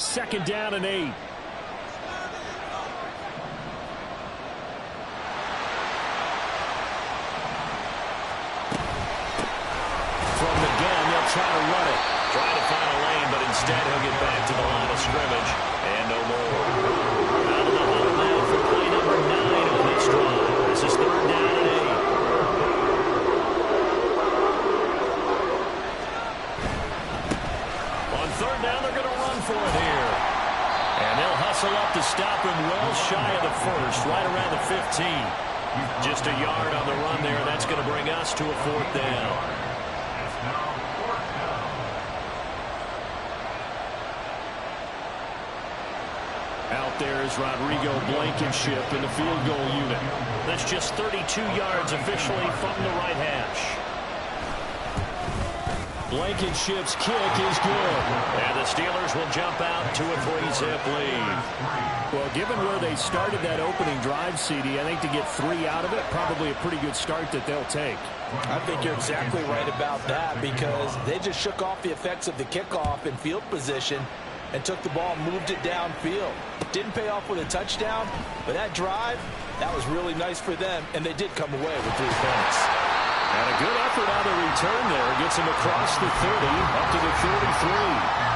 2nd down and 8. From the gun, they'll try to run it. Trying to find a lane, but instead he'll get back to the line of scrimmage. And no more. Out of the huddle now for play number 9 of this drive. This is 3rd down and 8. On 3rd down, they're going to run for it here. And they'll hustle up to stop him well shy of the 1st, right around the 15. Just a yard on the run there. That's going to bring us to a 4th down. Out there is Rodrigo Blankenship in the field goal unit. That's just 32 yards officially from the right hash. Blankenship's kick is good. And the Steelers will jump out to a 3-zip lead. Well, given where they started that opening drive, CD, I think to get 3 out of it, probably a pretty good start that they'll take. I think you're exactly right about that because they just shook off the effects of the kickoff in field position and took the ball and moved it downfield. Didn't pay off with a touchdown, but that drive, that was really nice for them, and they did come away with 3 points. And a good effort on the return there. Gets him across the 30, up to the 33.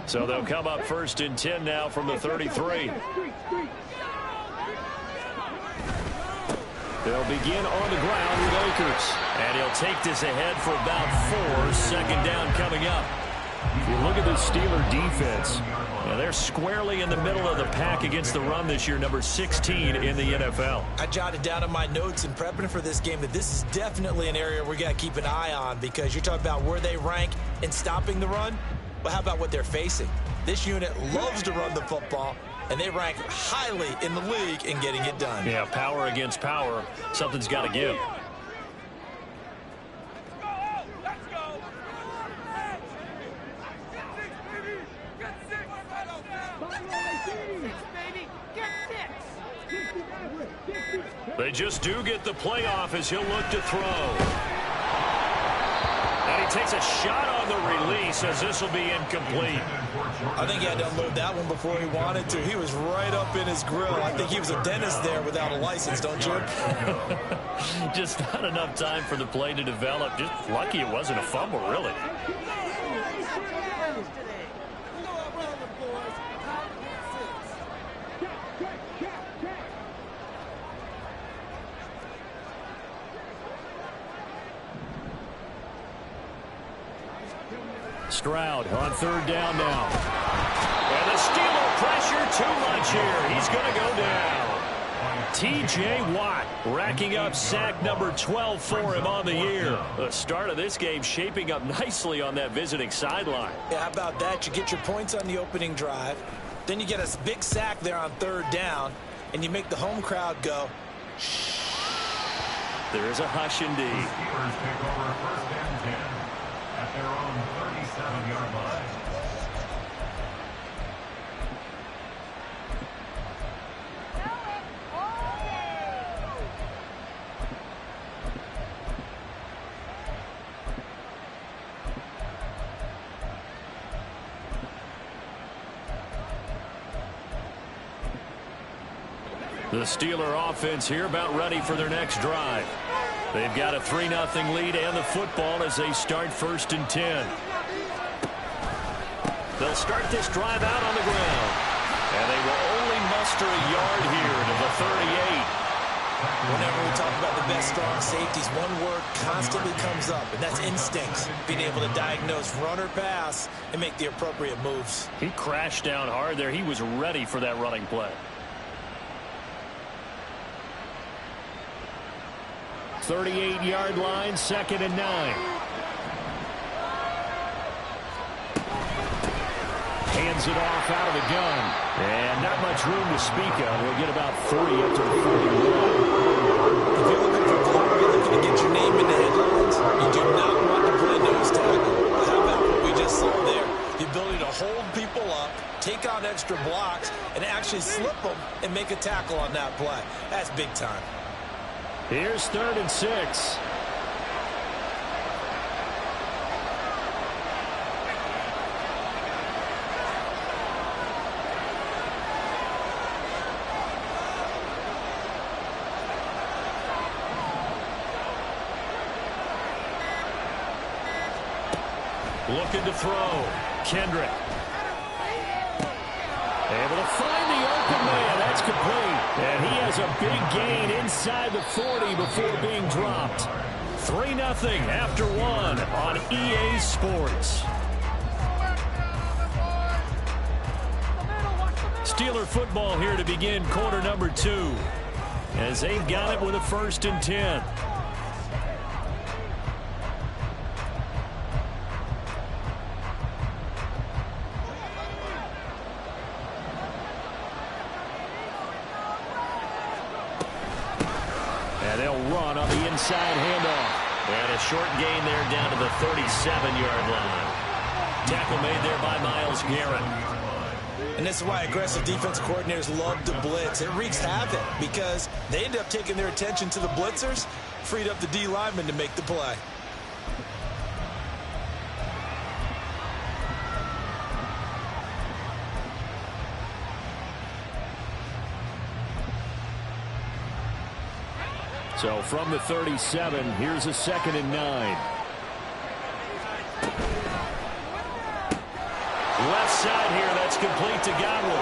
So they'll come up 1st and 10 now from the 33. They'll begin on the ground with Akers. And he'll take this ahead for about 4. 2nd down coming up. If you look at the Steeler defense, they're squarely in the middle of the pack against the run this year, number 16 in the NFL. I jotted down in my notes in prepping for this game that this is definitely an area we got to keep an eye on because you're talking about where they rank in stopping the run. But how about what they're facing? This unit loves to run the football, and they rank highly in the league in getting it done. Yeah, power against power. Something's got to give. They just do get the playoff as he'll look to throw. And he takes a shot on the release as this will be incomplete. I think he had to unload that one before he wanted to. He was right up in his grill. I think he was a dentist there without a license, don't you? Just not enough time for the play to develop. Just lucky it wasn't a fumble, really. Stroud on 3rd down now. And the Steeler pressure too much here. He's going to go down. T.J. Watt racking up sack number 12 for him on the year. The start of this game shaping up nicely on that visiting sideline. Yeah, how about that? You get your points on the opening drive. Then you get a big sack there on 3rd down. And you make the home crowd go, shh. There is a hush indeed. The Steelers take over 1st and 10 at their own 37-yard line. The Steeler offense here about ready for their next drive. They've got a 3-0 lead and the football as they start 1st and 10. They'll start this drive out on the ground. And they will only muster a yard here to the 38. Whenever we talk about the best strong safeties, one word constantly comes up, and that's instincts. Being able to diagnose run or pass and make the appropriate moves. He crashed down hard there. He was ready for that running play. 38-yard line, 2nd and 9. Hands it off out of the gun. And not much room to speak of. We'll get about 30 up to the 41. If you're looking for glory, you're looking to get your name in the headlines, you do not want to play nose tackle. How about what we just saw there? extra blocks and actually slip them and make a tackle on that play. That's big time. Here's 3rd and 6. Looking to throw. Kendrick. Able to find the open man. That's complete. And he has a big gain inside the 40 before being dropped. 3-0 after 1 on EA Sports. Steeler football here to begin quarter number 2. As they've got it with a 1st and 10. And they'll run on the inside handoff. And a short gain there down to the 37-yard line. Tackle made there by Myles Garrett. And this is why aggressive defense coordinators love to blitz. It wreaks havoc because they end up taking their attention to the blitzers, freed up the D lineman to make the play. So from the 37, here's a 2nd and 9. Left side here, that's complete to Godwin.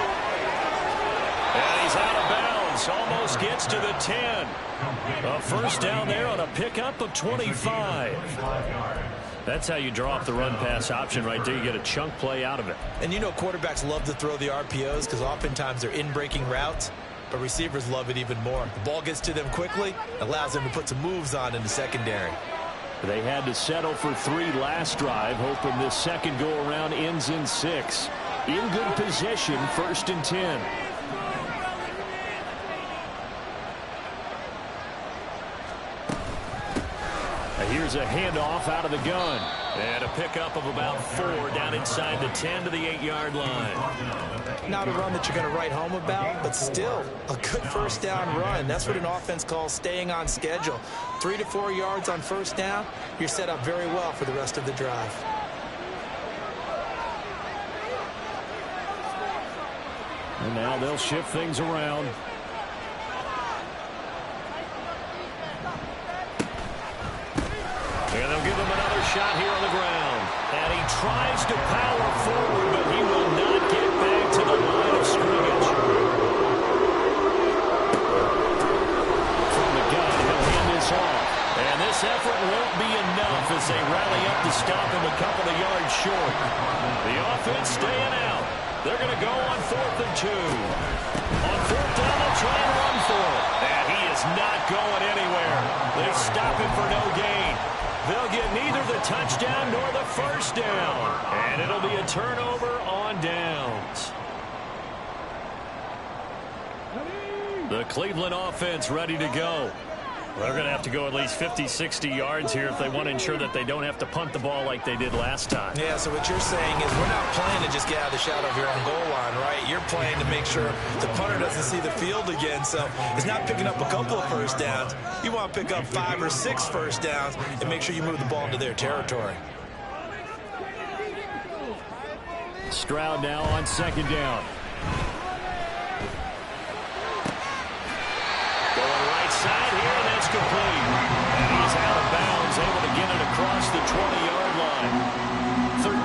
And he's out of bounds, almost gets to the 10. A 1st down there on a pickup of 25. That's how you draw up the run-pass option right there. You get a chunk play out of it. And you know quarterbacks love to throw the RPOs because oftentimes they're in-breaking routes. But receivers love it even more. The ball gets to them quickly, allows them to put some moves on in the secondary. They had to settle for 3 last drive, hoping this second go-around ends in 6. In good position, 1st and 10. Here's a handoff out of the gun. And a pickup of about 4 down inside the 10 to the 8-yard line. Not a run that you're going to write home about, but still a good 1st down run. That's what an offense calls staying on schedule. 3 to 4 yards on 1st down, you're set up very well for the rest of the drive. And now they'll shift things around. And they'll give him another shot here on the ground. And he tries to power forward, but he will not get back to the line of scrimmage. From the gun, he'll hand this off. And this effort won't be enough as they rally up to stop him a couple of yards short. The offense staying out. They're going to go on 4th and 2. On 4th down, they'll try and run for it. And he is not going anywhere. They stop him for no gain. They'll get neither the touchdown nor the 1st down. And it'll be a turnover on downs. The Cleveland offense ready to go. They're going to have to go at least 50, 60 yards here if they want to ensure that they don't have to punt the ball like they did last time. Yeah, so what you're saying is we're not playing to just get out of the shadow of your own goal line, right? You're playing to make sure the punter doesn't see the field again. So it's not picking up a couple of 1st downs. You want to pick up 5 or 6 1st downs and make sure you move the ball into their territory. Stroud now on 2nd down. Side here, and that's complete. And he's out of bounds, able to get it across the 20-yard line.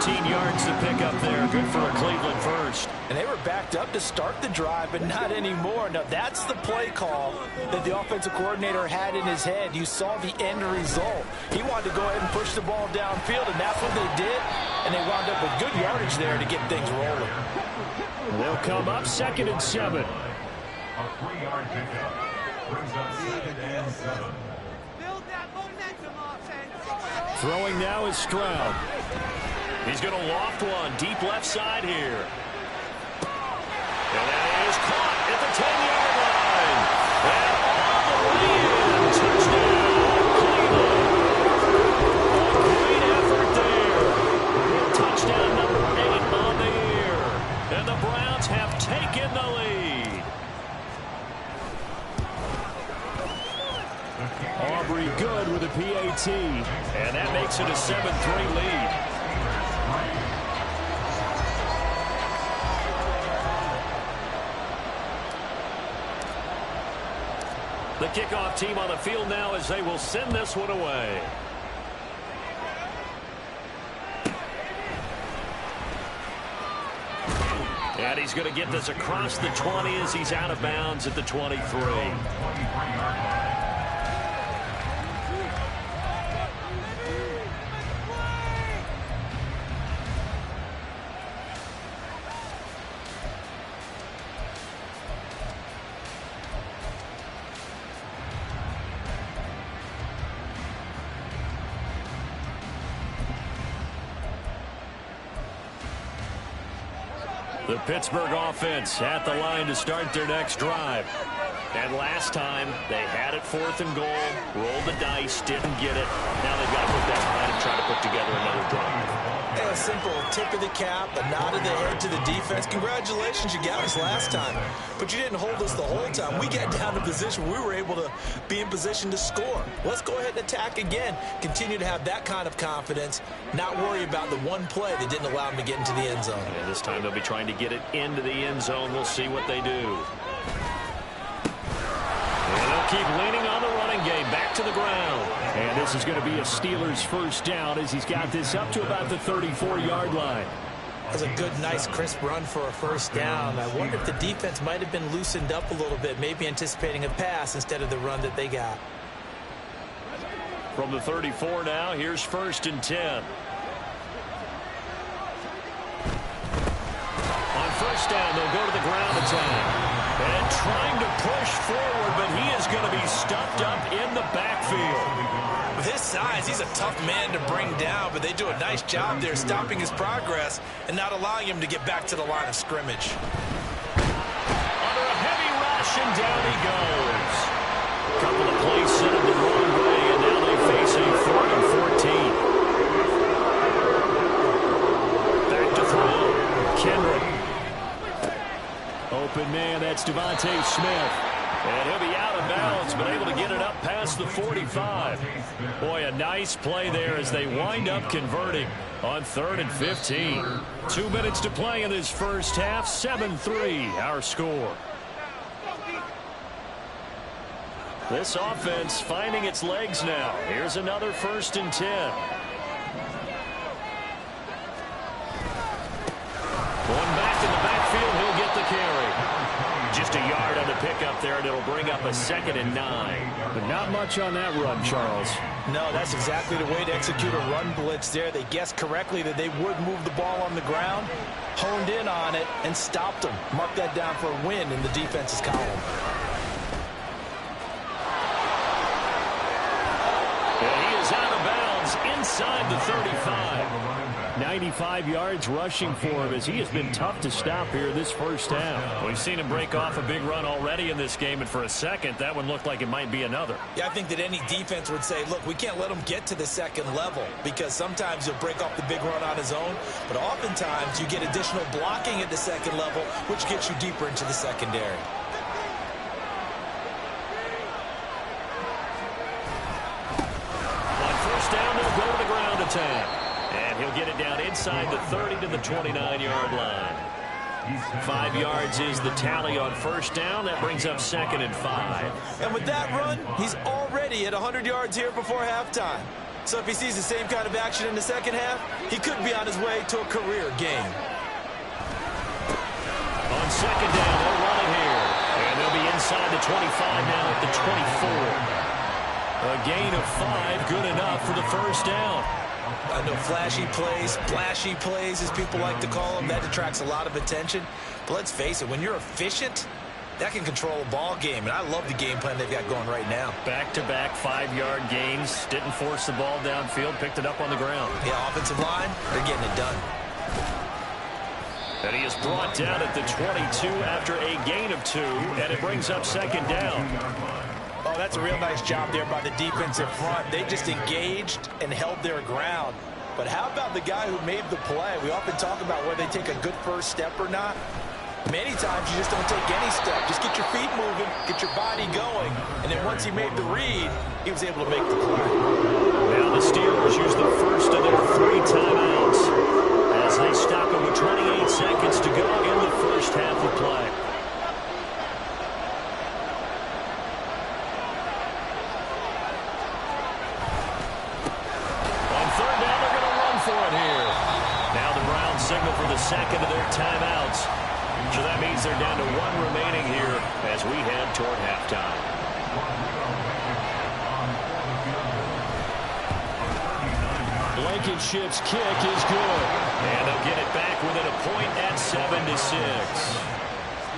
13 yards to pick up there. Good for a Cleveland 1st. And they were backed up to start the drive, but not anymore. Now, that's the play call that the offensive coordinator had in his head. You saw the end result. He wanted to go ahead and push the ball downfield, and that's what they did. And they wound up with good yardage there to get things rolling. And they'll come up 2nd and 7. A 3-yard pickup. Brings up 2nd and 7. Build that momentum, offense. Throwing now is Stroud. He's going to loft one deep left side here. And that is caught at the 10-yard line. And all the way in. Touchdown, Cleveland. A great effort there. Touchdown number 8 on the year. And the Browns have makes it a 7-3 lead. The kickoff team on the field now as they will send this one away. And he's going to get this across the 20 as he's out of bounds at the 23. The Pittsburgh offense at the line to start their next drive. And last time, they had it 4th and goal, rolled the dice, didn't get it. Now they've got to put that behind and try to put together another drive. A simple tip of the cap, a nod of the head to the defense. Congratulations, you got us last time. But you didn't hold us the whole time. We got down to position. We were able to be in position to score. Let's go ahead and attack again. Continue to have that kind of confidence. Not worry about the one play that didn't allow them to get into the end zone. And this time they'll be trying to get it into the end zone. We'll see what they do. And they'll keep leaning on the running game. Back to the ground. And this is going to be a Steelers first down as he's got this up to about the 34-yard line. That's a good, nice, crisp run for a first down. I wonder if the defense might have been loosened up a little bit, maybe anticipating a pass instead of the run that they got. From the 34 now, here's 1st and 10. On first down, they'll go to the ground attack. And trying to push forward, but he is going to be stuffed up in the backfield. With his size, he's a tough man to bring down, but they do a nice job there stopping his progress and not allowing him to get back to the line of scrimmage. Under a heavy rush, and down he goes. A couple of plays set him the wrong way, and now they face a 3rd and 14. Back to throw. Kendrick. Open man, that's Devontae Smith. And he'll be out of bounds, but able to get it up past the 45. Boy, a nice play there as they wind up converting on 3rd and 15. 2 minutes to play in this first half. 7-3, our score. This offense finding its legs now. Here's another 1st and 10. One back in the backfield, he'll get the carry. Just a yard on the pickup there, and it'll bring up a 2nd and 9. But not much on that run, Charles. No, that's exactly the way to execute a run blitz there. They guessed correctly that they would move the ball on the ground, honed in on it, and stopped them. Mark that down for a win in the defense's column. And he is out of bounds inside the 35. 95 yards rushing for him as he has been tough to stop here this first half. We've seen him break off a big run already in this game, and for a second, that one looked like it might be another. Yeah, I think that any defense would say, look, we can't let him get to the 2nd level because sometimes he'll break off the big run on his own, but oftentimes you get additional blocking at the 2nd level, which gets you deeper into the secondary. On first down, they'll go to the ground attack. And he'll get it down inside the 30 to the 29-yard line. 5 yards is the tally on first down. That brings up 2nd and 5. And with that run, he's already at 100 yards here before halftime. So if he sees the same kind of action in the second half, he could be on his way to a career game. On 2nd down, they'll run it here. And they'll be inside the 25 now at the 24. A gain of 5, good enough for the first down. I know flashy plays, flashy plays, as people like to call them, that attracts a lot of attention. But let's face it, when you're efficient, that can control a ball game. And I love the game plan they've got going right now. Back-to-back 5-yard gains. Didn't force the ball downfield, picked it up on the ground. Yeah, offensive line, they're getting it done. And he is brought down at the 22 after a gain of 2, and it brings up 2nd down. Oh, that's a real nice job there by the defensive front. They just engaged and held their ground. But how about the guy who made the play? We often talk about whether they take a good first step or not. Many times you just don't take any step. Just get your feet moving, get your body going, and then once he made the read, he was able to make the play. Now the Steelers use the first of their 3 timeouts as they stop it with 28 seconds to go in the first half of play. On third down, they're going to run for it here. Now the Browns signal for the second of their timeouts. So that means they're down to 1 remaining here as we head toward halftime. Blankenship's kick is good. And they'll get it back within a point at 7-6.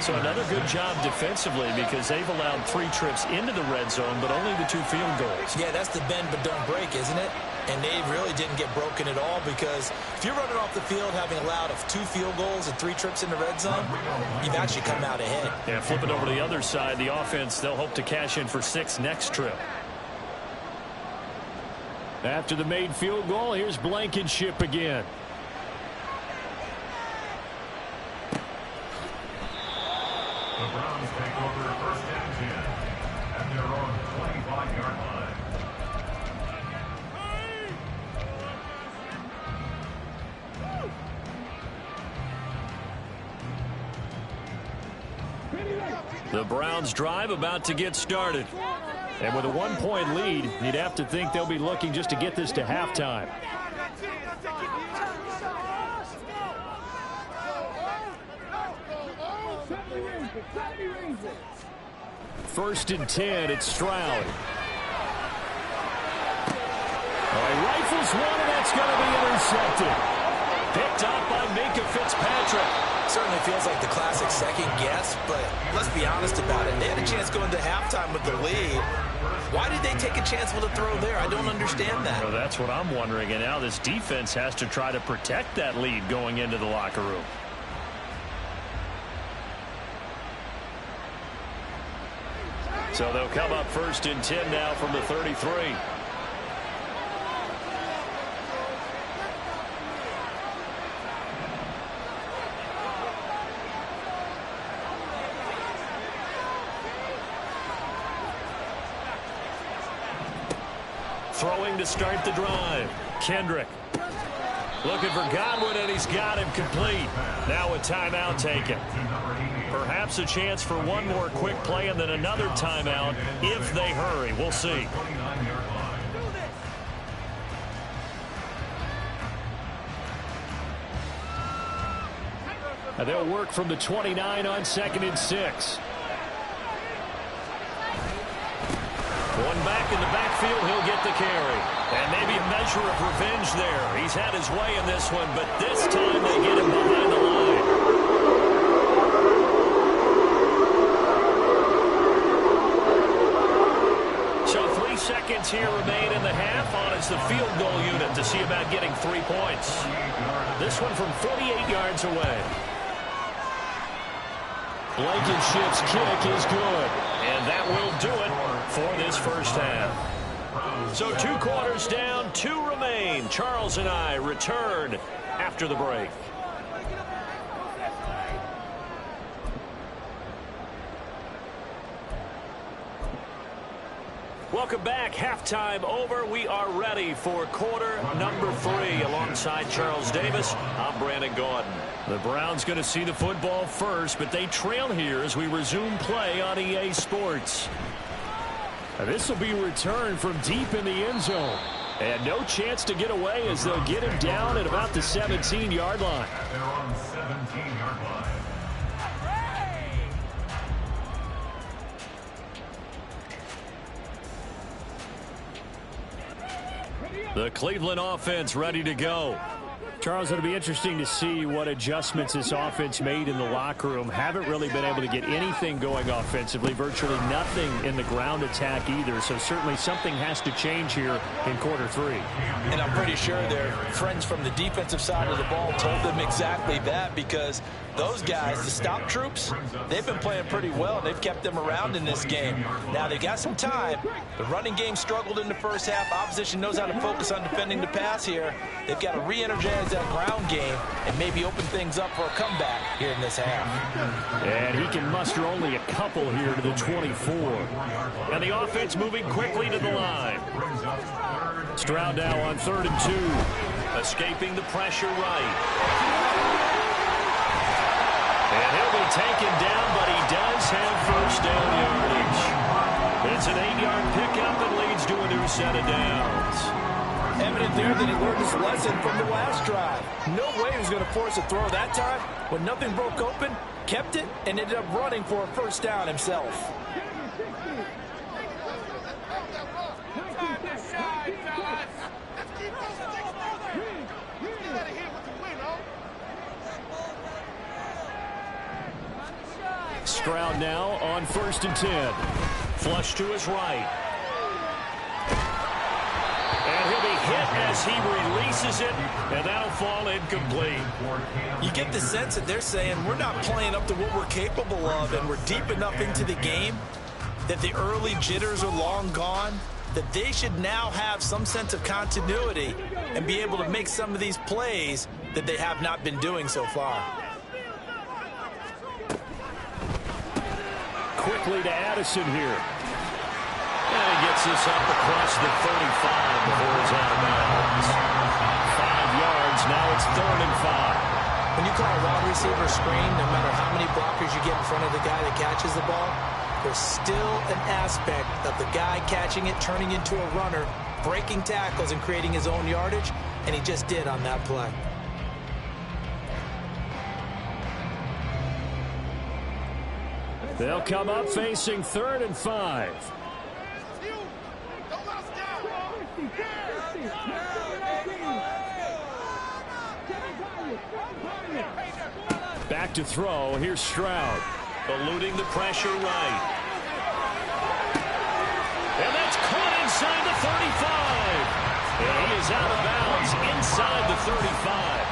So another good job defensively because they've allowed 3 trips into the red zone, but only the 2 field goals. Yeah, that's the bend but don't break, isn't it? And they really didn't get broken at all because if you're running off the field having allowed 2 field goals and 3 trips in the red zone, you've actually come out ahead. Yeah, flipping over to the other side, the offense, they'll hope to cash in for 6 next trip. After the made field goal, here's Blankenship again. The Browns take over first and 10 at their own 25-yard line. The Browns drive about to get started. And with a 1-point lead, you'd have to think they'll be looking just to get this to halftime. First and 10, it's Stroud. He rifles one, and that's going to be intercepted. Picked up by Minka Fitzpatrick. Certainly feels like the classic second guess, but let's be honest about it. They had a chance going to halftime with the lead. Why did they take a chance with a throw there? I don't understand that. Well, that's what I'm wondering, and now this defense has to try to protect that lead going into the locker room. So they'll come up first and 10 now from the 33. Throwing to start the drive. Kendrick. Looking for Godwin, and he's got him complete. Now a timeout taken. Perhaps a chance for one more quick play and then another timeout if they hurry. We'll see. And they'll work from the 29 on 2nd and 6. Going back in the backfield, he'll get the carry. And maybe a measure of revenge there. He's had his way in this one, but this time they get him behind the line. So 3 seconds here remain in the half on as the field goal unit to see about getting 3 points. This one from 48 yards away. Blankenship's kick is good. And that will do it for this first half. So 2 quarters down, 2 remain. Charles and I return after the break. Welcome back. Halftime over. We are ready for quarter number 3. Alongside Charles Davis, I'm Brandon Gaudin. The Browns going to see the football first, but they trail here as we resume play on EA Sports. This will be returned from deep in the end zone. And no chance to get away as they'll get him down at about the 17-yard line. They're on 17-yard line. The Cleveland offense ready to go. Charles, it'll be interesting to see what adjustments this offense made in the locker room. Haven't really been able to get anything going offensively, virtually nothing in the ground attack either. So certainly something has to change here in quarter 3. And I'm pretty sure their friends from the defensive side of the ball told them exactly that, because those guys, the stop troops, they've been playing pretty well, and they've kept them around in this game. Now, they've got some time. The running game struggled in the first half. Opposition knows how to focus on defending the pass here. They've got to re-energize that ground game and maybe open things up for a comeback here in this half. And he can muster only a couple here to the 24. And the offense moving quickly to the line. Stroud now on 3rd and 2. Escaping the pressure right. And he'll be taken down, but he does have first down yardage. It's an 8-yard pickup and leads to a new set of downs. Evident there that he learned his lesson from the last drive. No way he was going to force a throw that time. When nothing broke open, kept it, and ended up running for a first down himself. Stroud now on 1st and 10. Flush to his right. And he'll be hit as he releases it, and that'll fall incomplete. You get the sense that they're saying we're not playing up to what we're capable of, and we're deep enough into the game that the early jitters are long gone, that they should now have some sense of continuity and be able to make some of these plays that they have not been doing so far. Quickly to Addison here. And he gets this up across the 35 before he's out of bounds. 5 yards, now it's 3rd and 5. When you call a wide receiver screen, no matter how many blockers you get in front of the guy that catches the ball, there's still an aspect of the guy catching it, turning into a runner, breaking tackles and creating his own yardage, and he just did on that play. They'll come up facing 3rd and 5. Back to throw. Here's Stroud. Eluding the pressure right. And that's caught inside the 35. And he is out of bounds inside the 35.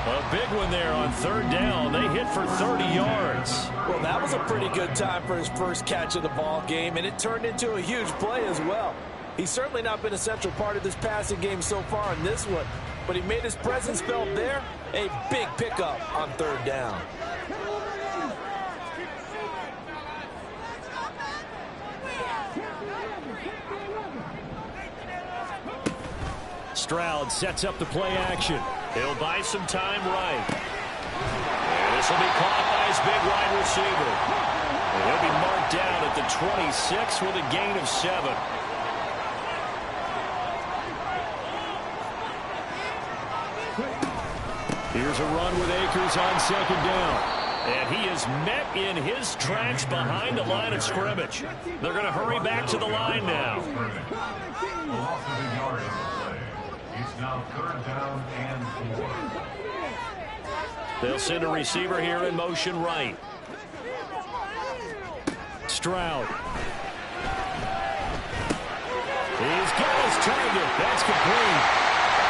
A big one there on 3rd down. They hit for 30 yards. Well, that was a pretty good time for his first catch of the ball game, and it turned into a huge play as well. He's certainly not been a central part of this passing game so far in this one, but he made his presence felt there. A big pickup on 3rd down. Stroud sets up the play action. He'll buy some time right. And this will be caught by his big wide receiver. And he'll be marked down at the 26 with a gain of 7. Here's a run with Akers on 2nd down. And he is met in his tracks behind the line of scrimmage. They're going to hurry back to the line now. It's now 3rd down and 4. They'll send a receiver here in motion right. Stroud. He's got his target. That's complete.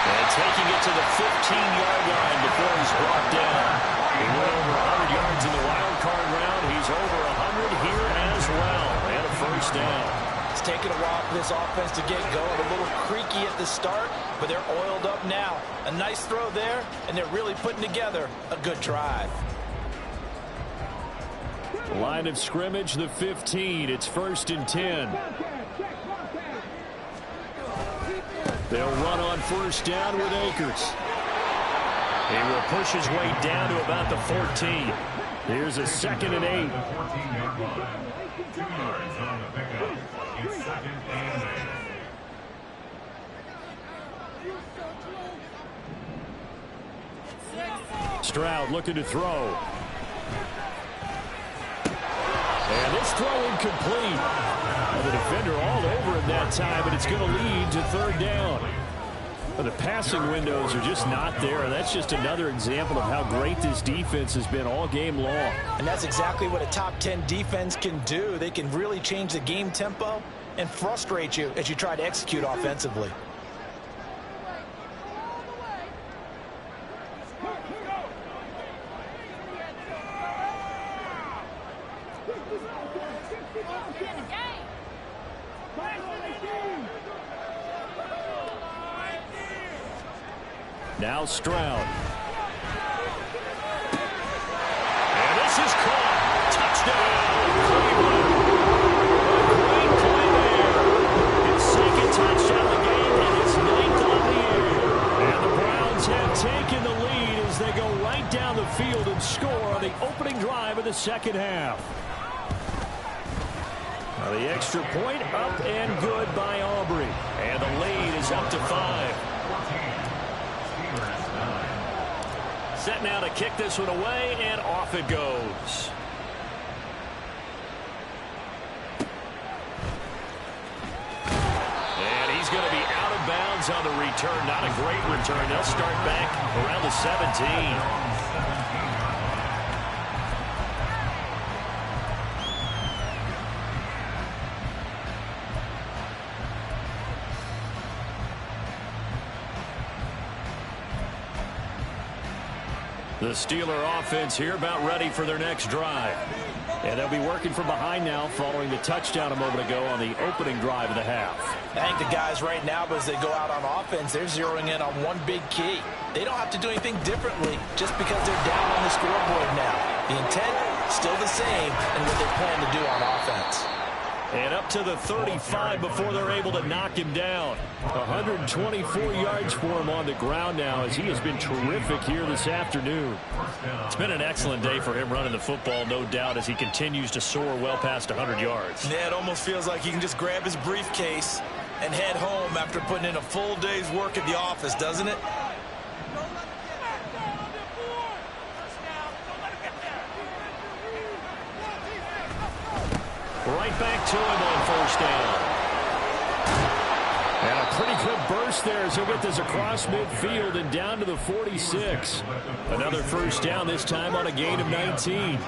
And taking it to the 15-yard line before he's brought down. He went over 100 yards in the wild card round. He's over 100 here as well. And a first down. It's taken a while for this offense to get going. A little creaky at the start, but they're oiled up now. A nice throw there, and they're really putting together a good drive. Line of scrimmage, the 15. It's 1st and 10. They'll run on 1st down with Akers. He will push his way down to about the 14. Here's a 2nd and 8. 14-yard line. 2 yards on the pickup. It's 2nd and 8. Stroud looking to throw. And this throw incomplete. The defender all over him that time, but it's going to lead to 3rd down. But the passing windows are just not there. That's just another example of how great this defense has been all game long. And that's exactly what a top 10 defense can do. They can really change the game tempo and frustrate you as you try to execute offensively. Now Stroud. And this is caught. Touchdown, Cleveland. A great play there. His 2nd touchdown of the game, and it's 9 field and score on the opening drive of the second half. Now the extra point up and good by Aubrey. And the lead is up to 5. Set now to kick this one away, and off it goes. Going to be out of bounds on the return. Not a great return. They'll start back around the 17. The Steeler offense here about ready for their next drive. And they'll be working from behind now following the touchdown a moment ago on the opening drive of the half. I think the guys right now, as they go out on offense, they're zeroing in on one big key. They don't have to do anything differently just because they're down on the scoreboard now. The intent, still the same, and what they plan to do on offense. And up to the 35 before they're able to knock him down. 124 yards for him on the ground now as he has been terrific here this afternoon. It's been an excellent day for him running the football, no doubt, as he continues to soar well past 100 yards. Yeah, it almost feels like he can just grab his briefcase and head home after putting in a full day's work at the office, doesn't it? Right back to him on first down. And a pretty good burst there as he'll get this across midfield and down to the 46. Another first down, this time on a gain of 19.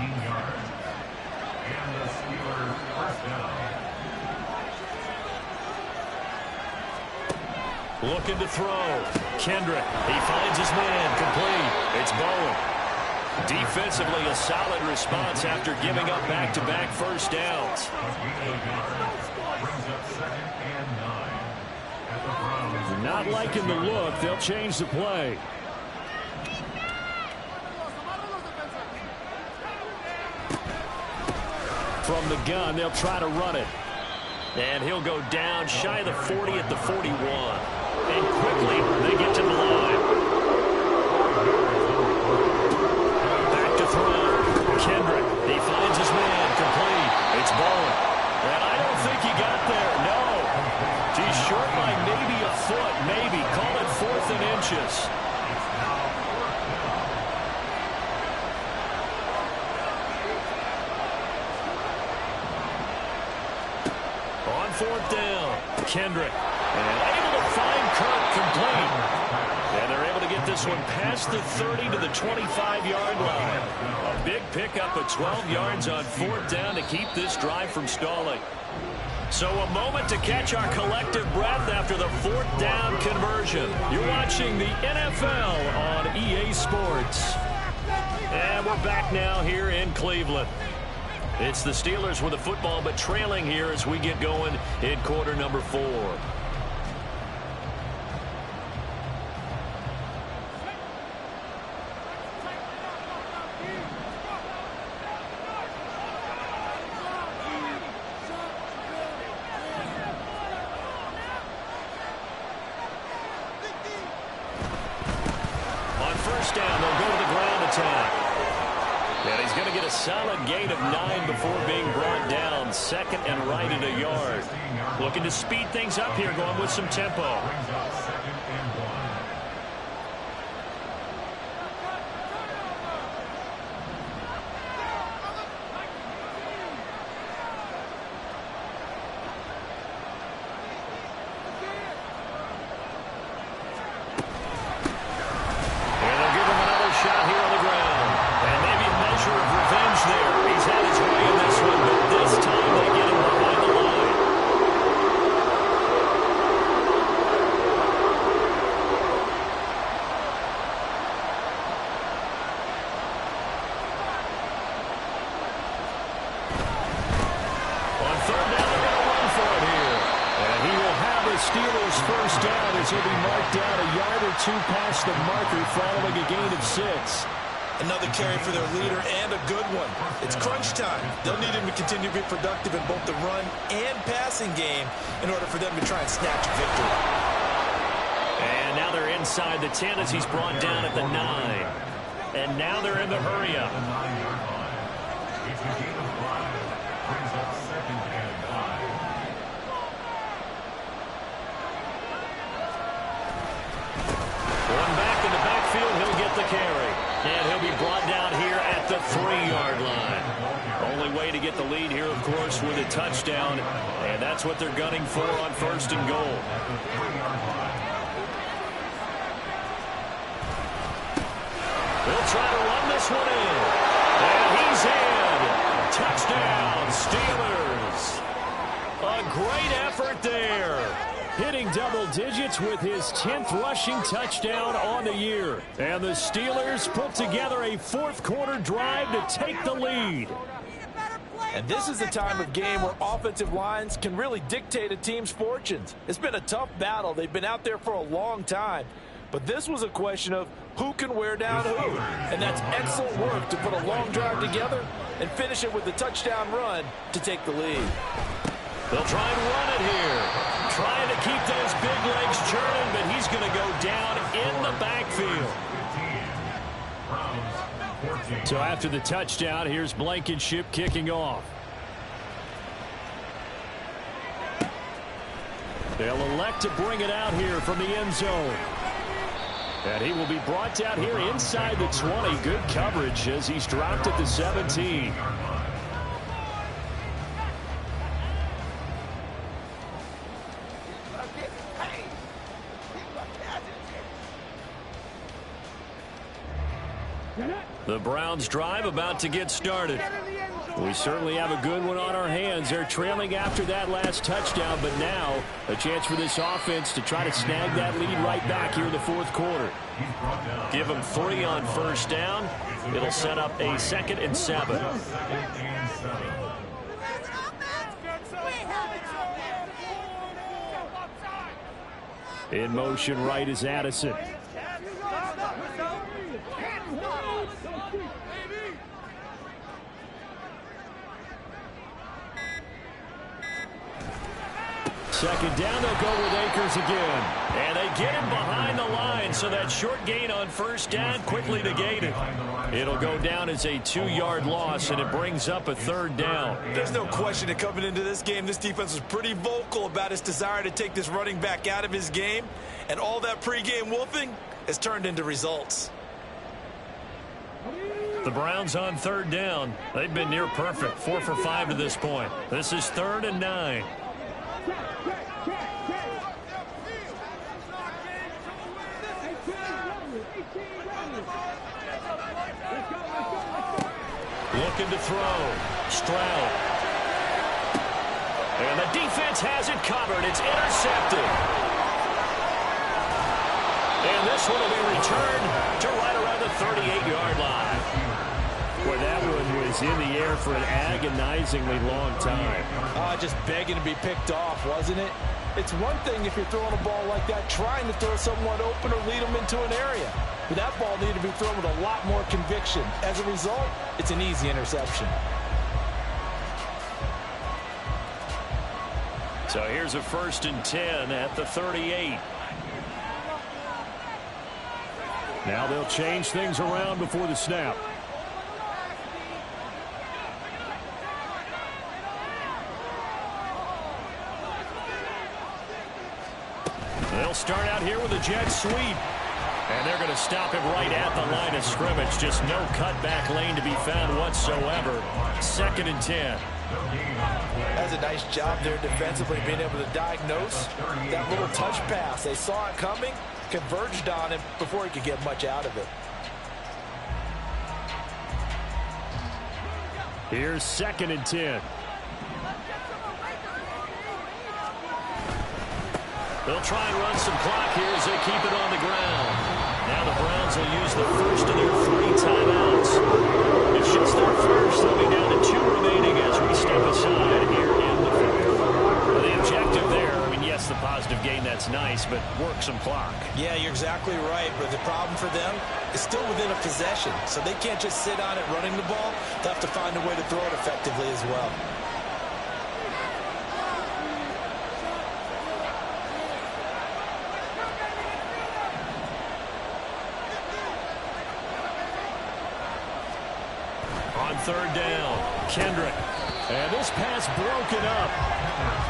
Looking to throw. Kendrick, he finds his man, complete. It's Bowen. Defensively, a solid response after giving up back-to-back first downs. Not liking the look. They'll change the play. From the gun, they'll try to run it. And he'll go down shy of the 40 at the 41. And quickly, they get to the line. Kendrick, he finds his man, complete. It's Bowen. And I don't think he got there, no. He's short by maybe a foot, maybe. Call it 4th and inches. On 4th down, Kendrick. And able to find Kirk, complete. And they're able to get this one past the 30 to the 25-yard line. A big pickup of 12 yards on 4th down to keep this drive from stalling. So a moment to catch our collective breath after the 4th down conversion. You're watching the NFL on EA Sports. And we're back now here in Cleveland. It's the Steelers with the football, but trailing here as we get going in quarter number 4. Solid gain of 9 before being brought down. 2nd and right at a yard. Looking to speed things up here, going with some tempo. Steelers first down as he'll be marked down a yard or two past the marker following a gain of 6. Another carry for their leader and a good one. It's crunch time. They'll need him to continue to be productive in both the run and passing game in order for them to try and snatch a victory. And now they're inside the 10 as he's brought down at the 9. And now they're in the hurry-up. The 9-yard line. It's a gain of 5. Brings up 2nd and 5. One back in the backfield, he'll get the carry. And he'll be brought down here at the 3-yard line. Only way to get the lead here, of course, with a touchdown. And that's what they're gunning for on 1st and goal. They'll try to run this one in. And he's in. Touchdown, Steelers. A great effort there. Hitting double digits with his 10th rushing touchdown on the year. And the Steelers put together a 4th-quarter drive to take the lead. And this is the time of game where offensive lines can really dictate a team's fortunes. It's been a tough battle. They've been out there for a long time. But this was a question of who can wear down who. And that's excellent work to put a long drive together and finish it with a touchdown run to take the lead. They'll try and run it here. Trying to keep those big legs churning, but he's going to go down in the backfield. So after the touchdown, here's Blankenship kicking off. They'll elect to bring it out here from the end zone. And he will be brought down here inside the 20. Good coverage as he's dropped at the 17. The Browns drive about to get started. We certainly have a good one on our hands. They're trailing after that last touchdown, but now a chance for this offense to try to snag that lead right back here in the 4th quarter. Give them 3 on 1st down. It'll set up a 2nd and 7. In motion right is Addison. Second down, they'll go with Akers again. And they get him behind the line, so that short gain on 1st down quickly negated. It'll go down as a 2-yard loss, and it brings up a 3rd down. There's no question that coming into this game, this defense was pretty vocal about its desire to take this running back out of his game. And all that pregame wolfing has turned into results. The Browns on 3rd down. They've been near perfect, 4 for 5 to this point. This is 3rd and 9. Looking to throw. Stroud. And the defense has it covered. It's intercepted. And this one will be returned to right around the 38-yard line. Boy, that one was in the air for an agonizingly long time. Just begging to be picked off, wasn't it? It's one thing if you're throwing a ball like that, trying to throw someone open or lead them into an area. But that ball needed to be thrown with a lot more conviction. As a result, it's an easy interception. So here's a 1st and 10 at the 38. Now they'll change things around before the snap. They'll start out here with a jet sweep. And they're going to stop him right at the line of scrimmage. Just no cutback lane to be found whatsoever. 2nd and 10. That's a nice job there defensively, being able to diagnose that little touch pass. They saw it coming, converged on him before he could get much out of it. Here's 2nd and 10. They'll try and run some clock here as they keep it on the ground. Now the Browns will use the first of their 3 timeouts. It's just their first. They'll be down to 2 remaining as we step aside here in the 5th. The objective there, I mean, yes, the positive gain, that's nice, but work some clock. Yeah, you're exactly right, but the problem for them is still within a possession, so they can't just sit on it running the ball. They'll have to find a way to throw it effectively as well. On third down, Kendrick. And this pass broken up.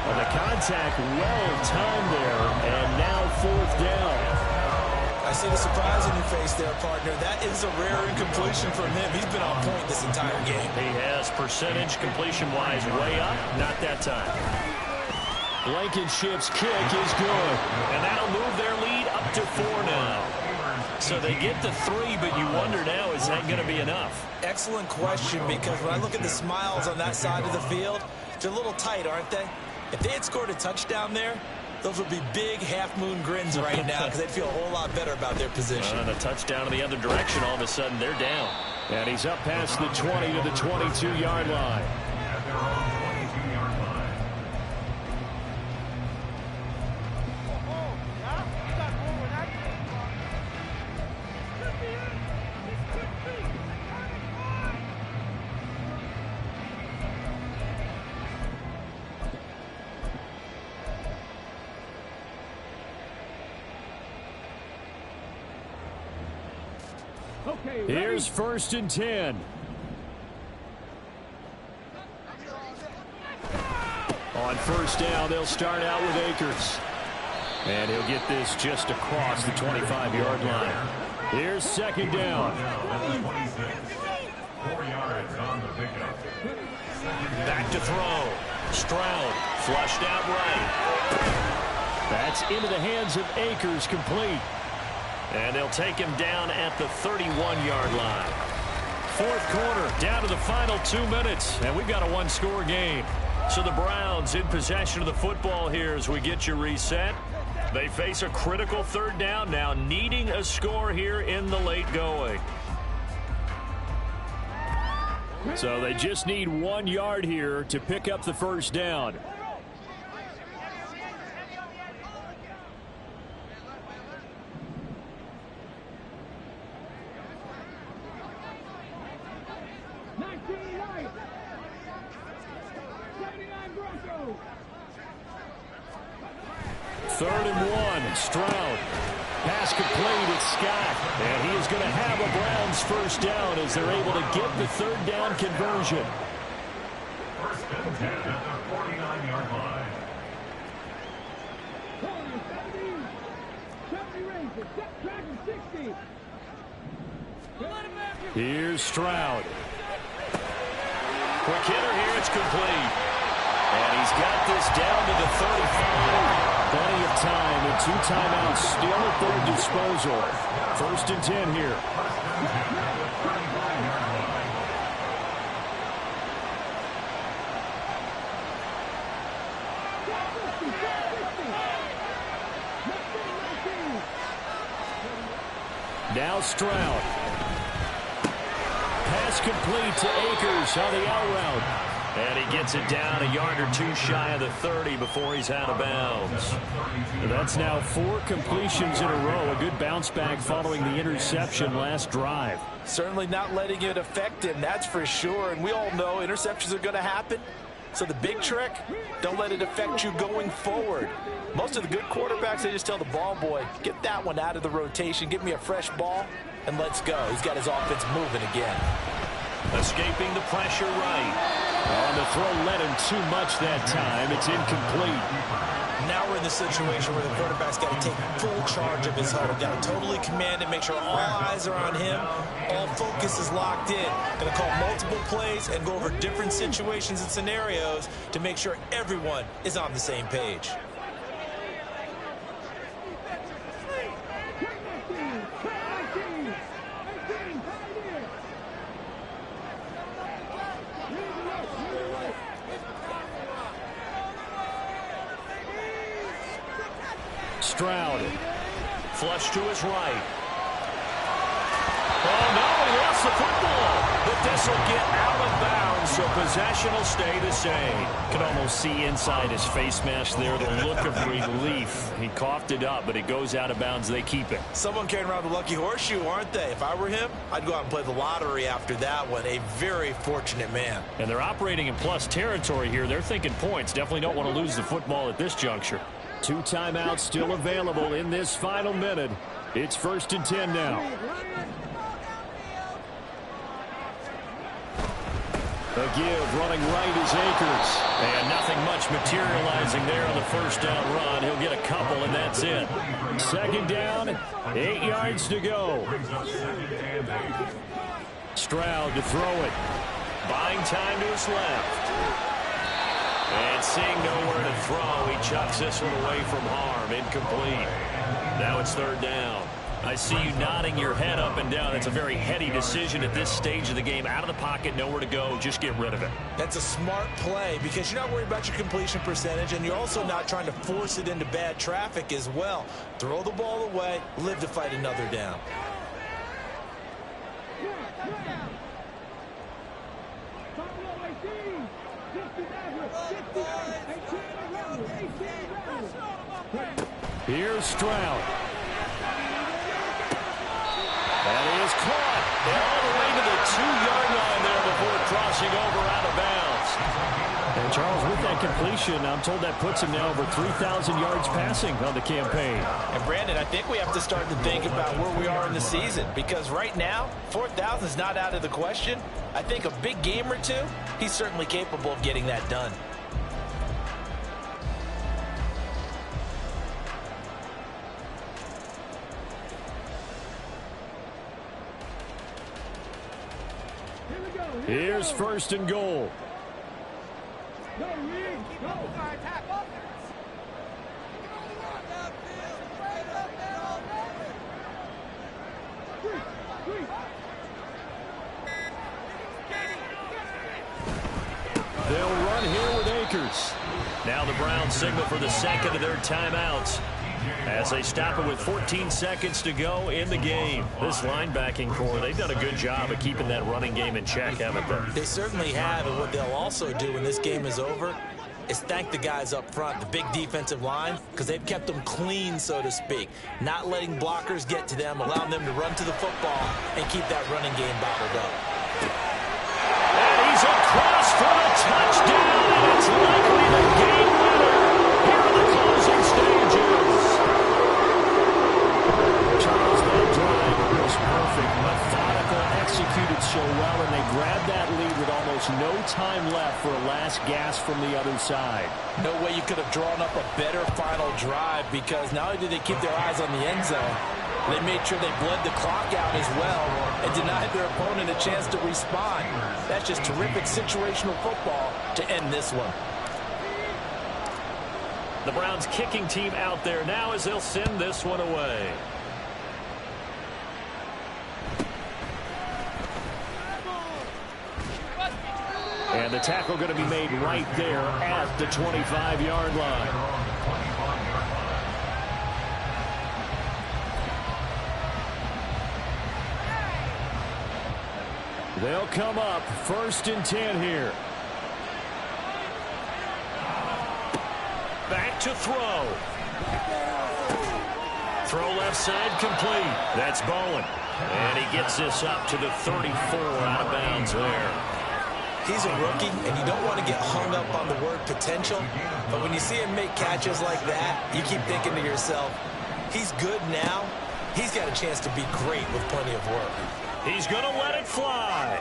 And the contact well-timed there. And now fourth down. I see the surprise in your face there, partner. That is a rare incompletion from him. He's been on point this entire game. He has percentage completion-wise way up. Not that time. Blankenship's kick is good. And that'll move their lead up to 4 now. So they get to 3, but you wonder now, is that going to be enough? Excellent question, because when I look at the smiles on that side of the field, they're a little tight, aren't they? If they had scored a touchdown there, those would be big half-moon grins right now because they'd feel a whole lot better about their position. And a touchdown in the other direction, all of a sudden they're down. And he's up past the 20 to the 22-yard line. At their own 22-yard line. Here's 1st and 10. On first down, they'll start out with Akers. And he'll get this just across the 25-yard line. Here's 2nd down. 26. 4 yards on the pickup. Back to throw. Stroud flushed out right. That's into the hands of Akers, complete. And they'll take him down at the 31-yard line. 4th quarter, down to the final 2 minutes. And we've got a 1-score game. So the Browns in possession of the football here as we get you reset. They face a critical 3rd down now, needing a score here in the late going. So they just need 1 yard here to pick up the 1st down. Third and 1, Stroud. Pass complete, it's Scott. And he is going to have a Browns 1st down as they're able to get the 3rd down conversion. 1st and 10 at the 49-yard line. Here's Stroud. Quick hitter here, it's complete. And he's got this down to the 35. Plenty of time and 2 timeouts still at their disposal. 1st and 10 here. Now Stroud. Pass complete to Akers on the out route. And he gets it down a yard or 2 shy of the 30 before he's out of bounds. That's now 4 completions in a row. A good bounce back following the interception last drive. Certainly not letting it affect him, that's for sure. And we all know interceptions are going to happen. So the big trick, don't let it affect you going forward. Most of the good quarterbacks, they just tell the ball boy, get that one out of the rotation, give me a fresh ball, and let's go. He's got his offense moving again. Escaping the pressure right. On the throw led him too much that time. It's incomplete. Now we're in the situation where the quarterback's got to take full charge of his huddle. Got to totally command it, make sure all eyes are on him. All focus is locked in. Going to call multiple plays and go over different situations and scenarios to make sure everyone is on the same page. Stroud. Flush to his right. Oh, no, he lost the football. But this will get out of bounds, so possession will stay the same. Could almost see inside his face mask there the look of relief. He coughed it up, but it goes out of bounds. They keep it. Someone carrying around the lucky horseshoe, aren't they? If I were him, I'd go out and play the lottery after that one. A very fortunate man. And they're operating in plus territory here. They're thinking points. Definitely don't want to lose the football at this juncture. 2 timeouts still available in this final minute. It's 1st and 10 now. The give running right is Akers. And nothing much materializing there on the first down run. He'll get a couple, and that's it. Second down, 8 yards to go. Stroud to throw it. Buying time to his left. And seeing nowhere to throw, he chucks this one away from harm. Incomplete. Now it's third down. I see you nodding your head up and down. That's a very heady decision at this stage of the game. Out of the pocket, nowhere to go. Just get rid of it. That's a smart play because you're not worried about your completion percentage, and you're also not trying to force it into bad traffic as well. Throw the ball away, live to fight another down. Here's Stroud. That is caught. All the way to the 2-yard line there before crossing over out of bounds. And Charles, with that completion, I'm told that puts him now over 3,000 yards passing on the campaign. And Brandon, I think we have to start to think about where we are in the season, because right now, 4,000 is not out of the question. I think a big game or two, he's certainly capable of getting that done. Here's first and goal. They'll run here with Akers. Now the Browns signal for the second of their timeouts as they stop it with 14 seconds to go in the game. This linebacking core, they've done a good job of keeping that running game in check, haven't they? They certainly have, and what they'll also do when this game is over is thank the guys up front, the big defensive line, because they've kept them clean, so to speak, not letting blockers get to them, allowing them to run to the football and keep that running game bottled up. And he's across for a touchdown, and it's likely the game winner here in the closing stages. Charles, that drive was perfect, methodical, executed so well, and they grabbed that lead with almost no time left for a last gasp from the other side. No way you could have drawn up a better final drive, because not only did they keep their eyes on the end zone, they made sure they bled the clock out as well and denied their opponent a chance to respond. That's just terrific situational football to end this one. The Browns kicking team out there now as they'll send this one away. And the tackle going to be made right there at the 25-yard line. They'll come up first and 10 here. Back to throw. Throw left side complete. That's Bowen. And he gets this up to the 34 out of bounds there. He's a rookie, and you don't want to get hung up on the word potential. But when you see him make catches like that, you keep thinking to yourself, he's good now. He's got a chance to be great with plenty of work. He's going to let it fly.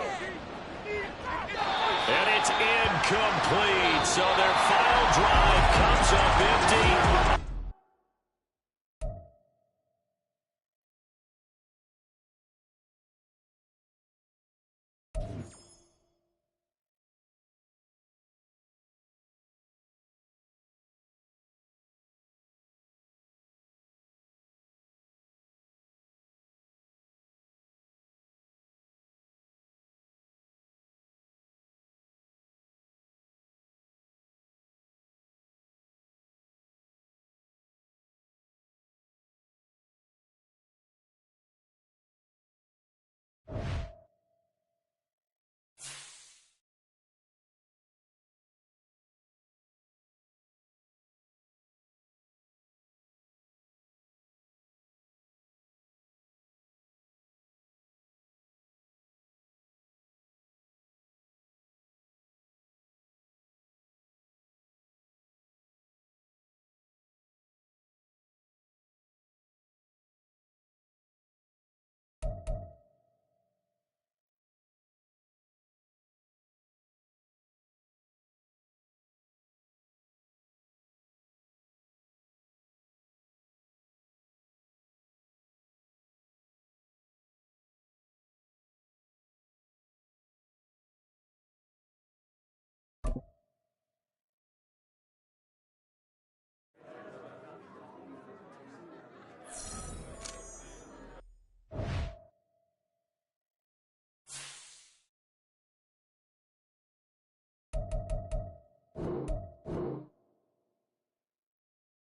And it's incomplete. So their final drive comes up empty.